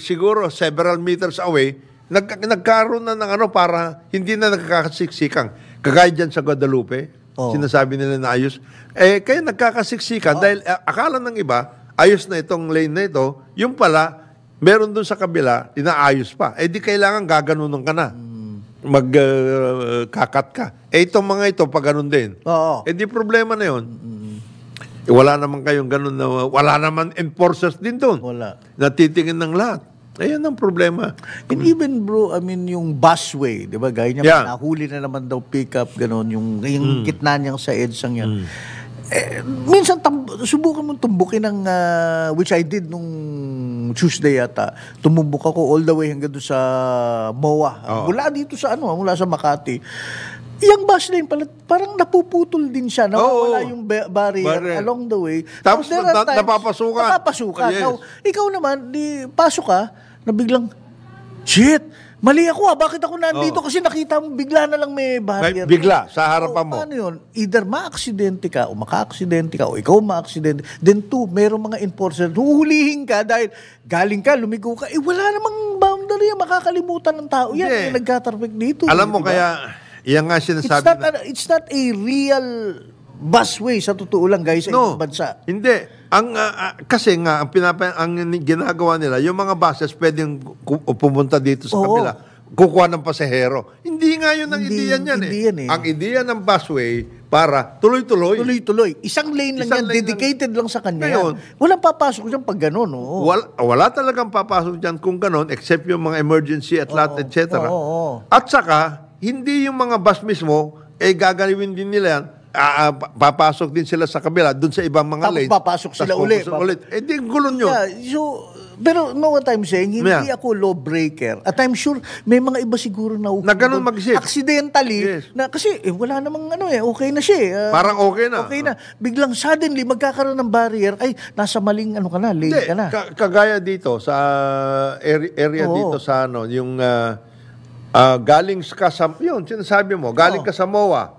siguro several meters away, nagkaroon na ng para hindi na nagkakasiksikan. Kagaya dyan sa Guadalupe, sinasabi nila na ayos. Kaya nagkakasiksikan dahil akala ng iba, ayos na itong lane na ito, yung pala, meron dun sa kabila, inaayos pa. Di kailangan gaganunan ka na. Magkakat ka. Itong mga ito, pag ganun din. Di problema na yun. Wala naman kayong ganun na, wala naman enforcers din dun. Wala. Natitingin ng lahat. Ayan ang problema. And even bro, I mean yung busway, di ba? Gaya niya, nahuli na naman daw pick-up, gano'n, yung gitna niyang sa EDSA yan. Minsan, subukan mong tumbukin ng, which I did nung Tuesday yata, tumumbok ako all the way hanggang doon sa MOA. Mula dito sa mula sa Makati. Yung bus lane pala, parang napuputol din siya. Nawawala yung barrier along the way. Tapos napapasukan. Napapasukan. Yes. Now, ikaw naman, pasok ka, na biglang, shit, mali ako bakit ako nandito? Kasi nakita mo, bigla na lang may barrier. Bigla, sa harapan mo. Ano yun? Either ma-aksidente ka, o maka-aksidente ka, o ikaw ma-aksidente. Then two, mayroong mga enforcer, huhulihin ka dahil galing ka, lumigo ka. Wala namang boundary, makakalimutan ng tao. Yan, nagka-traffic dito. Alam mo, kaya, yan nga sinasabi it's not a real busway sa totoo lang, guys, sa ibang bansa. Hindi. Kasi nga, ang ginagawa nila, yung mga buses pwedeng pumunta dito sa kabila, kukuha ng pasahero. Hindi nga yun ang ideya niyan eh. Ang ideya ng busway, para tuloy-tuloy. Tuloy-tuloy. Isang lane lang yan, dedicated lang sa kanya. Ngayon, walang papasok dyan pag gano'n. Wala talagang papasok dyan kung gano'n, except yung mga emergency at lahat, etc. At saka, hindi yung mga bus mismo, gagawin din nila yan, papasok din sila sa kabila, dun sa ibang mga lanes. Tapos papasok sila ulit. Di gulon yun. Pero know what I'm saying, hindi ako lawbreaker. At I'm sure, may mga iba siguro na ganun mag-isip. Accidentally, kasi wala namang okay na siya. Parang okay na. Okay na. Biglang suddenly, magkakaroon ng barrier, nasa maling lane ka na. Kagaya dito, sa area dito sa yung galing ka sa, yun, sinasabi mo, galing ka sa MOA,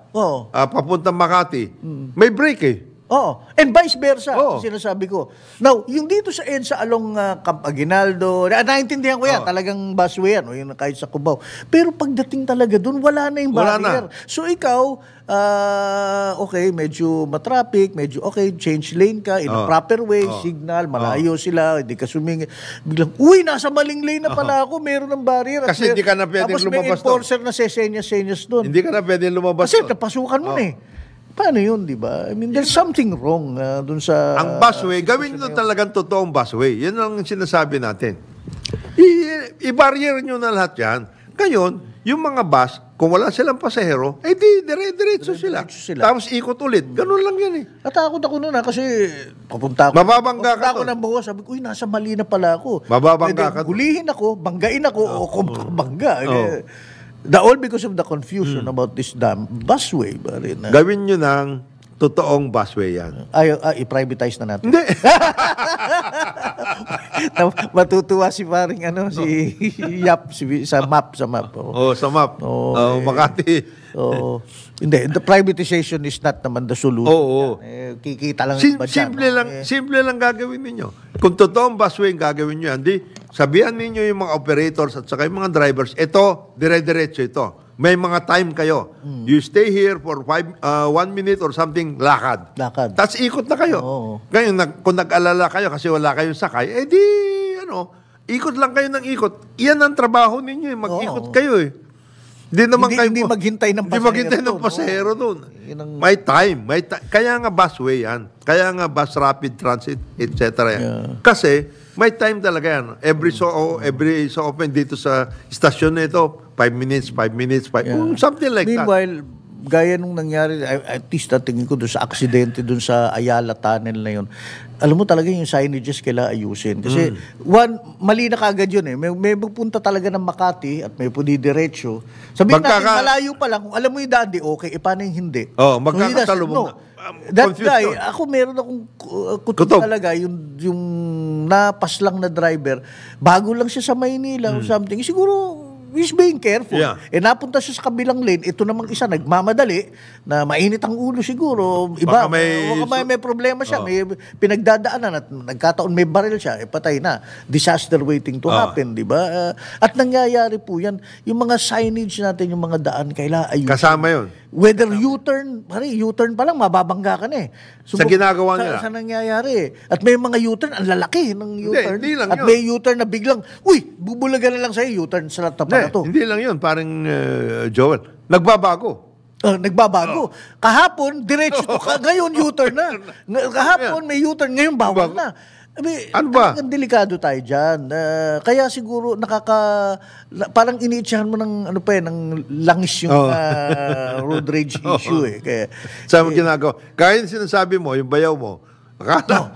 papuntang Makati, may break Oo. And vice versa, Oo. sinasabi ko. Now, yung dito sa EDSA along Camp Aguinaldo, naintindihan ko yan, talagang busway yan, o yung kahit sa Cubao. Pero pagdating talaga dun, wala na yung Wala barrier. So ikaw, okay, medyo matraffic, medyo okay, change lane ka in a proper way, signal, malayo sila, hindi ka sumingi. Biglang, uy, nasa maling lane na pala ako, meron ng barrier. Kasi hindi ka na pwedeng tapos may lumabas enforcer na sesenyas-senyas doon. Hindi ka na pwedeng lumabas. Kasi napasukan mo na eh. Paano yun, di ba? I mean, there's something wrong dun sa... Ang busway, gawin nyo talagang totoong busway. Yan ang sinasabi natin. I-barrier nyo na lahat yan. Ngayon, yung mga bus, kung wala silang pasahero, eh di, dire-diretso sila. Tapos ikot ulit. Ganun lang yan eh. Natakot ako noon kasi papunta ako. Mababangga ka Papunta ako to. ng bawas. Sabi ko, uy, nasa mali na pala ako. Mababangga ka to. Hulihin ako, banggain ako, o kung bangga. All because of the confusion about this damn busway. Gawin nyo ng totoong busway yan. I-privatize na natin. Hindi. Matutuwa si paring si Yap sa map. Sa map. Makati. Hindi, the privatization is not naman the solution. Kikita lang Simple lang gagawin ninyo. Kung totoong busway ang gagawin nyo yan, di sabihan ninyo yung mga operators at saka yung mga drivers, ito, dire-diretso ito. May mga time kayo. You stay here for 1 minute or something, lakad. Tapos ikot na kayo. Ngayon, kung nag-alala kayo kasi wala kayong sakay, di, ikot lang kayo ng ikot. Iyan ang trabaho ninyo, mag-ikot kayo eh. Hindi maghintay ng pasahero. Hindi maghintay ng pasahero doon. May time. Kaya nga busway yan. Kaya nga bus rapid transit, etc. yan. Kasi may time talaga yan. Every so often dito sa stasyon na ito, 5 minutes, something like that. Meanwhile, gaya nung nangyari, at least tingin ko doon sa aksidente, doon sa Ayala Tunnel na yun, alam mo talaga yung signages kailangan ayusin. Kasi, mali na kagad yun eh. May magpunta talaga ng Makati at may punidiretso. Sabihin natin, malayo pa lang. Kung alam mo yung daan, di okay. E paano yung hindi? Magkakasalubong na. That guy, ako meron akong kutob talaga, yung napas lang na driver, bago lang siya sa Maynila or something. Siguro, he's being careful. Napunta siya sa kabilang lane, ito namang isa, nagmamadali, na mainit ang ulo siguro. Iba, may problema siya, may pinagdadaanan at nagkataon may baril siya, patay na. Disaster waiting to happen, di ba? At nangyayari po yan, yung mga signage natin, yung mga daan, kailangan ayusin. Kasama yun. Whether U-turn pa lang, mababangga ka na eh. Sa ginagawa nila. Sa nangyayari. At may mga U-turn, ang lalaki ng U-turn. Hindi lang at yun. may U-turn na biglang, uy, bubulagan na lang sa'yo, U-turn sa tapat na to. Hindi lang yun, parang Joel. Nagbabago. Nagbabago. Kahapon, diretso to. Ngayon, U-turn na. Kahapon, may U-turn. Ngayon, bawal na. Ano ba? Ang delikado tayo dyan. Kaya siguro parang iniitsahan mo ng ng langis yung road rage issue eh. Kaya, sa ginagawa. Kaya yung sinasabi mo, yung bayaw mo, akala.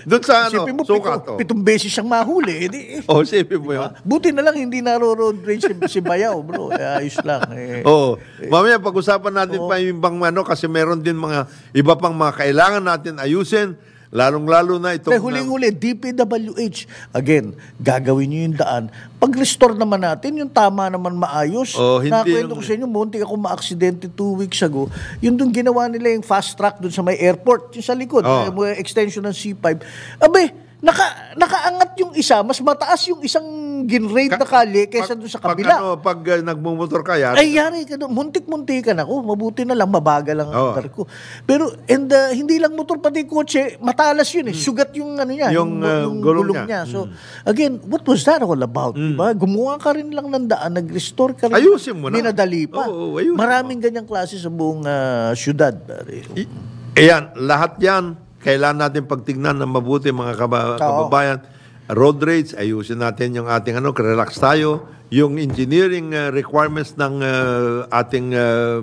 Doon sa sukat. 7 beses siyang mahuli. Sipin mo yun. Buti na lang hindi road rage si bayaw, bro. Ayos lang. Mamaya pag-usapan natin pa yung ibang kasi meron din mga iba pang mga kailangan natin ayusin. Lalong-lalo na itong... Huling-huli, DPWH. Again, gagawin nyo yung daan. Pag-restore naman natin, yung tama naman maayos. Nakwento ko sa inyo, muntik ako ma-aksidente 2 weeks ago. Yung doon ginawa nila yung fast track doon sa may airport, yung sa likod, extension ng C5. Nakaangat yung isa, mas mataas yung isang ginraid na kalye kaysa doon sa kabila. Pag nagmumotor ka yan... Ay, yari ka doon. Muntik-muntikan ako. Mabuti na lang, mabagal lang ang andar ko. Pero, hindi lang motor, pati kotse, matalas yun eh. Sugat yung yung gulong niya. So, again, what was that all about? Diba? Gumawa ka rin lang ng daan, nag-restore ka rin. Ayusin mo na. Minadali pa. Maraming ganyang klase sa buong syudad. Lahat yan, kailangan natin pagtignan ng mabuti mga kababayan. Road rage, ayusin natin yung ating relax tayo. Yung engineering requirements ng ating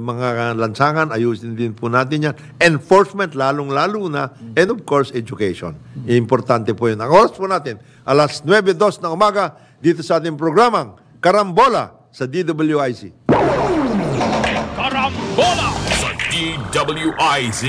mga lansangan, ayusin din po natin yan. Enforcement, lalong-lalo na. And of course, education. Importante po yun. Ang oras po natin, alas 9:02 ng umaga, dito sa ating programang Karambola sa DWIC. Karambola sa DWIC.